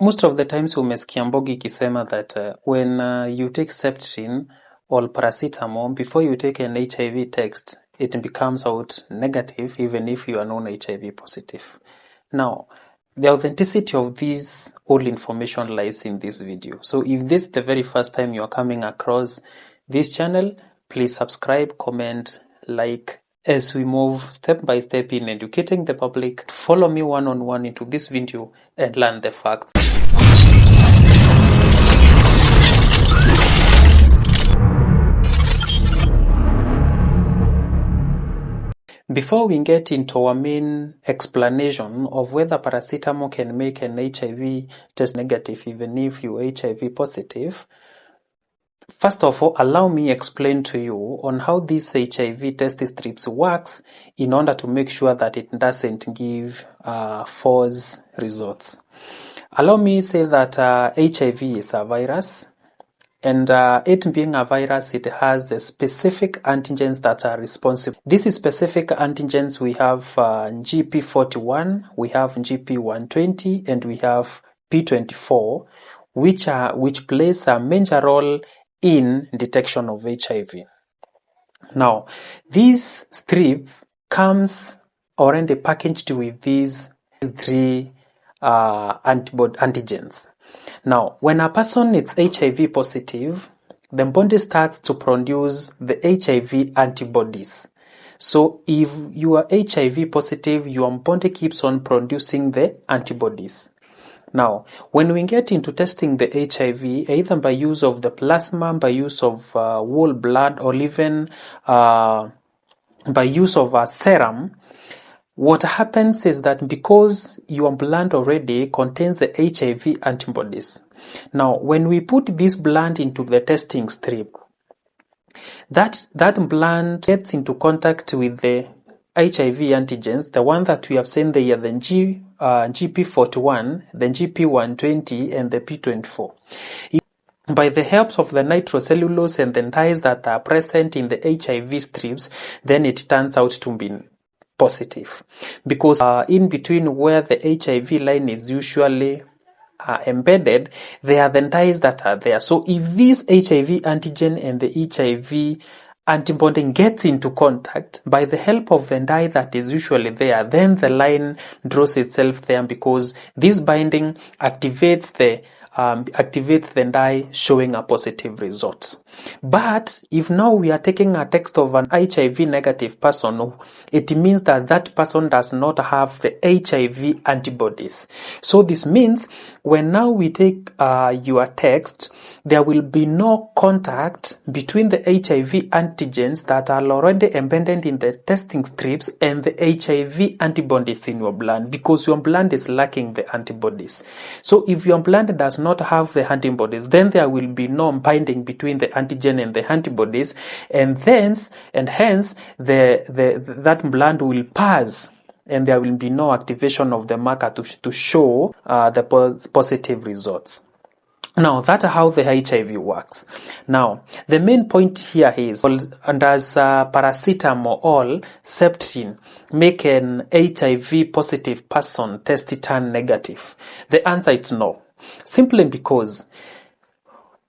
Most of the times umesikia Mbogi ikisema that when you take Septrin or Paracetamol, before you take an HIV test, it becomes out negative even if you are non-HIV positive. Now, the authenticity of this all information lies in this video. So if this is the very first time you are coming across this channel, please subscribe, comment, like, as we move step by step in educating the public. Follow me one-on-one into this video and learn the facts. Before we get into our main explanation of whether paracetamol can make an HIV test negative even if you're HIV positive, first of all, allow me explain to you on how this HIV test strips works in order to make sure that it doesn't give false results. Allow me say that HIV is a virus. And it being a virus, it has the specific antigens that are responsible. These specific antigens, we have GP41, we have GP120, and we have P24, which plays a major role in detection of HIV. Now, this strip comes already packaged with these three antigens. Now, when a person is HIV positive, the body starts to produce the HIV antibodies. So if you are HIV positive, your body keeps on producing the antibodies. Now, when we get into testing the HIV, either by use of the plasma, by use of whole blood, or even by use of a serum, what happens is that because your blood already contains the HIV antibodies, now when we put this blood into the testing strip, that blood gets into contact with the HIV antigens, the one that we have seen there, the GP41, the GP120, and the P24. By the help of the nitrocellulose and the dyes that are present in the HIV strips, then it turns out to be positive, because in between where the HIV line is usually embedded, there are the dyes that are there. So if this HIV antigen and the HIV antibody gets into contact, by the help of the dye that is usually there, then the line draws itself there, because this binding activates the dye, showing a positive result. But if now we are taking a test of an HIV negative person, it means that that person does not have the HIV antibodies. So this means when now we take your text, there will be no contact between the HIV antigens that are already embedded in the testing strips and the HIV antibodies in your blood, because your blood is lacking the antibodies. So if your blood does not have the antibodies, then there will be no binding between the antigen and the antibodies, and hence that blood will pass, and there will be no activation of the marker to show the positive results. Now, that's how the HIV works. Now, the main point here is, does paracetamol or Septrin make an HIV positive person test turn negative? The answer is no. Simply because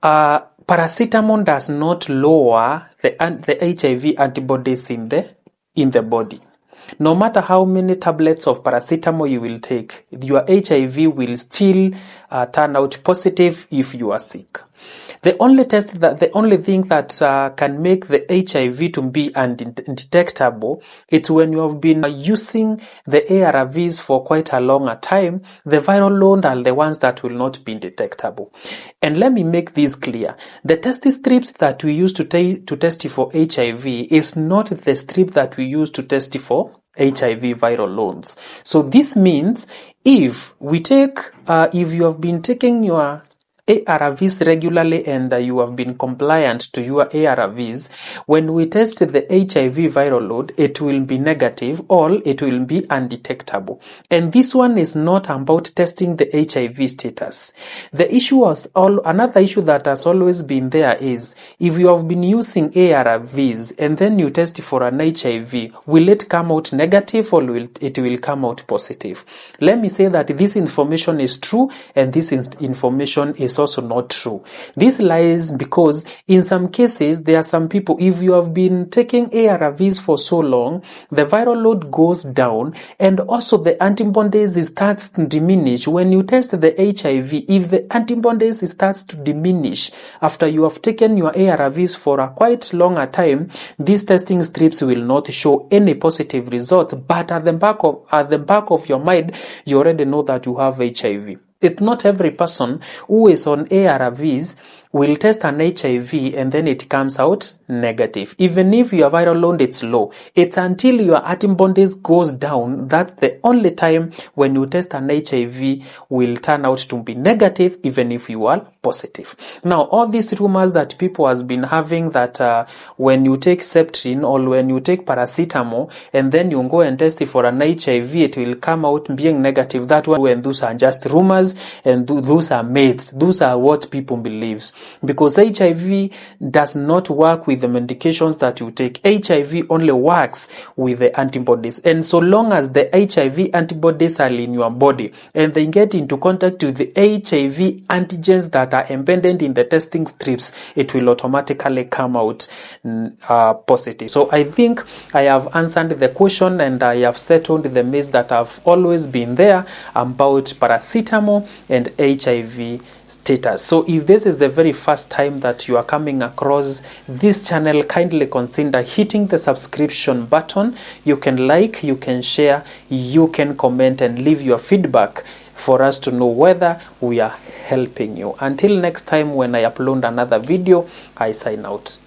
paracetamol does not lower the HIV antibodies in the body. No matter how many tablets of paracetamol you will take, your HIV will still turn out positive if you are sick. The only thing that can make the HIV to be undetectable, it's when you have been using the ARVs for quite a long time. The viral load are the ones that will not be detectable. And let me make this clear. The test strips that we use to test for HIV is not the strip that we use to test for HIV viral loads. So this means if you have been taking your ARVs regularly and you have been compliant to your ARVs, when we test the HIV viral load, it will be negative or it will be undetectable. And this one is not about testing the HIV status. The issue was another issue that has always been there is, if you have been using ARVs and then you test for an HIV, will it come out negative or will it come out positive? Let me say that this information is true and this information is also not true. This lies because in some cases there are some people, if you have been taking ARVs for so long, the viral load goes down and also the antibodies starts to diminish. When you test the HIV, if the antibodies starts to diminish after you have taken your ARVs for a quite longer time, these testing strips will not show any positive results, but at the back of your mind, you already know that you have HIV. It's not every person who is on ARVs will test an HIV and then it comes out negative. Even if your viral load is low, it's until your antibodies goes down, that's the only time when you test an HIV will turn out to be negative even if you are positive. Now, all these rumors that people has been having that when you take Septrin or when you take Paracetamol and then you go and test it for an HIV, it will come out being negative. That one, and those are just rumors and those are myths. Those are what people believes. Because HIV does not work with the medications that you take. HIV only works with the antibodies. And so long as the HIV antibodies are in your body and they get into contact with the HIV antigens that are embedded in the testing strips, it will automatically come out positive. So I think I have answered the question and I have settled the myths that have always been there about paracetamol and HIV status. So if this is the very first time that you are coming across this channel, kindly consider hitting the subscription button. You can like, you can share, you can comment and leave your feedback for us to know whether we are helping you. Until next time when I upload another video, I sign out.